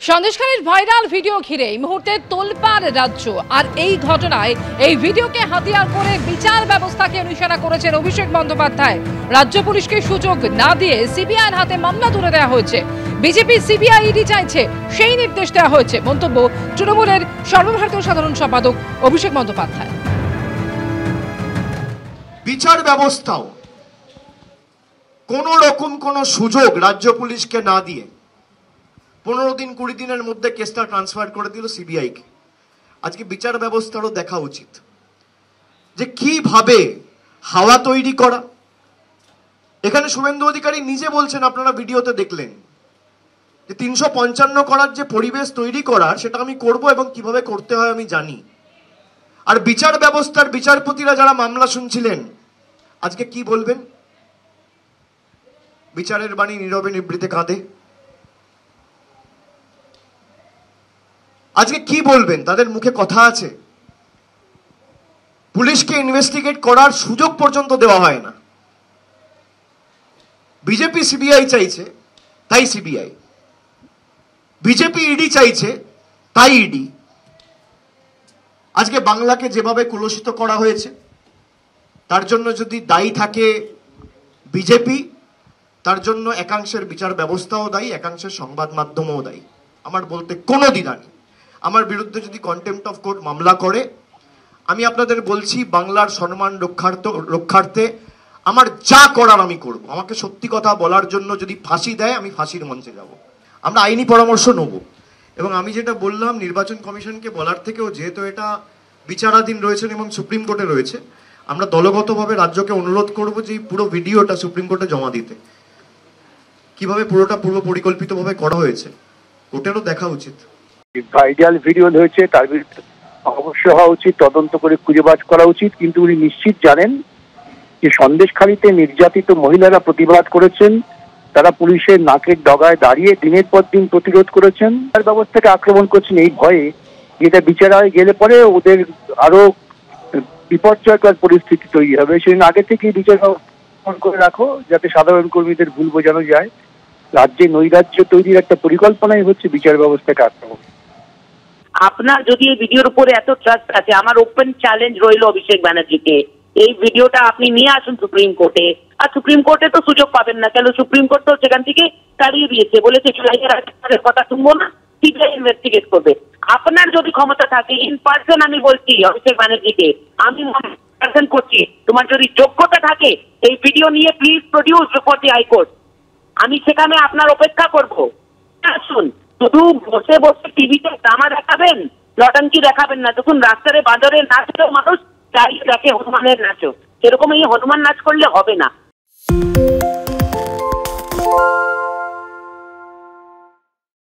সন্দেশখালীর viral video ঘিরে এই মুহূর্তে তোলপাড় রাজ্য। আর এই ঘটনায় এই ভিডিওকে হাতিয়ার করে বিচার ব্যবস্থাকে নিশানা করেছেন অভিষেক বন্দ্যোপাধ্যায়। রাজ্য পুলিশকে সুযোগ না দিয়ে সিবিআইয়ের হাতে মামলা তুলে দেওয়া হয়েছে। বিজেপি সিবিআই ইডি চাইছে, সেই নির্দেশ দেওয়া হয়েছে। মন্তব্য তৃণমূলের সর্বভারতীয় সাধারণ সম্পাদক অভিষেক বন্দ্যোপাধ্যায়। বিচার ব্যবস্থাও কোন রকম কোন সুযোগ রাজ্য পুলিশকে না দিয়ে 15 দিন 20 দিনের মধ্যে কেসটা ট্রান্সফার করে দিল সিবিআইকে। আজকে বিচার ব্যবস্থারও দেখা উচিত যে কিভাবে হাওয়া তৈরি করা। এখানে শুভেন্দু অধিকারী নিজে বলছেন, আপনারা ভিডিওতে দেখলেন, যে 355 করার যে পরিবেশ তৈরি করার সেটা আমি করব এবং কিভাবে করতে হয় আমি জানি। আর বিচার ব্যবস্থার বিচারপতিরা যারা মামলা শুনছিলেন আজকে কি বলবেন? বিচারের বাণী নীরবে নিভৃতে কাঁদে। আজকে কি বলবেন? তাদের মুখে কথা আছে? পুলিশকে ইনভেস্টিগেট করার সুযোগ পর্যন্ত দেওয়া হয় না। বিজেপি সিবিআই চাইছে তাই সিবিআই, বিজেপি ইডি চাইছে তাই ইডি। আজকে বাংলাকে যেভাবে কলুষিত করা হয়েছে তার জন্য যদি দায়ী থাকে বিজেপি, তার জন্য একাংশের বিচার ব্যবস্থাও দায়ী, একাংশের সংবাদ মাধ্যমও দায়ী। আমার বলতে কোনো দ্বিধা নেই। আমার বিরুদ্ধে যদি কন্টেম্পট অফ কোর্ট মামলা করে, আমি আপনাদের বলছি বাংলার সম্মান রক্ষার্থে আমার যা করার আমি করব। আমাকে সত্যি কথা বলার জন্য যদি ফাঁসি দেয় আমি ফাঁসির মঞ্চে যাব। আমরা আইনি পরামর্শ নেব। এবং আমি যেটা বললাম নির্বাচন কমিশনকে বলার থেকেও, যেহেতু এটা বিচারাধীন রয়েছেন এবং সুপ্রিম কোর্টে রয়েছে, আমরা দলগতভাবে রাজ্যকে অনুরোধ করব যে এই পুরো ভিডিওটা সুপ্রিম কোর্টে জমা দিতে। কিভাবে পুরোটা পূর্ব পরিকল্পিতভাবে করা হয়েছে কোর্টেরও দেখা উচিত। ভাইরাল ভিডিও হয়েছে, তার বিরুদ্ধে অবশ্যই হওয়া উচিত, তদন্ত করে খুঁজে বার করা উচিত। কিন্তু উনি নিশ্চিত জানেন যে সন্দেশখালীতে নির্যাতিত মহিলারা প্রতিবাদ করেছেন, তারা পুলিশের নাকের ডগায় দাঁড়িয়ে দিনের পর দিন প্রতিরোধ করেছেন, তার ব্যবস্থাকে আক্রমণ করছেন এই ভয়ে যেটা বিচারায় গেলে পরে ওদের আরো বিপর্যয়কর পরিস্থিতি তৈরি হবে। সেজন্য আগে থেকেই বিচার করে রাখো, যাতে সাধারণ কর্মীদের ভুল বোঝানো যায়। রাজ্যে নৈরাজ্য তৈরির একটা পরিকল্পনাই হচ্ছে বিচার ব্যবস্থাকে আক্রমণ। আপনার যদি এই ভিডিওর উপরে এত ট্রাস্ট আছে, আমার ওপেন চ্যালেঞ্জ রইল অভিষেক ব্যানার্জিকে, এই ভিডিওটা আপনি নিয়ে আসুন সুপ্রিম কোর্টে। আর সুপ্রিম কোর্টে তো সুযোগ পাবেন না, কেন সুপ্রিম কোর্ট তো সেখান থেকে তাড়িয়ে দিয়েছে, বলেছে কথা শুনবো না, সিবিআই ইনভেস্টিগেট করবে। আপনার যদি ক্ষমতা থাকে, ইন পার্সন আমি বলছি অভিষেক ব্যানার্জিকে, আমি পার্সন করছি, তোমার যদি যোগ্যতা থাকে এই ভিডিও নিয়ে please produce before the high court. আমি সেখানে আপনার অপেক্ষা করবো। আসুন, শুধু বসে বসে টিভিতে ড্রামা দেখাবেন, লটাঙ্কি দেখাবেন না। যখন রাস্তারে বাজারে নাচলেও মানুষ চাই দেখে হনুমানের নাচও, সেরকম এই হনুমান নাচ করলে হবে না।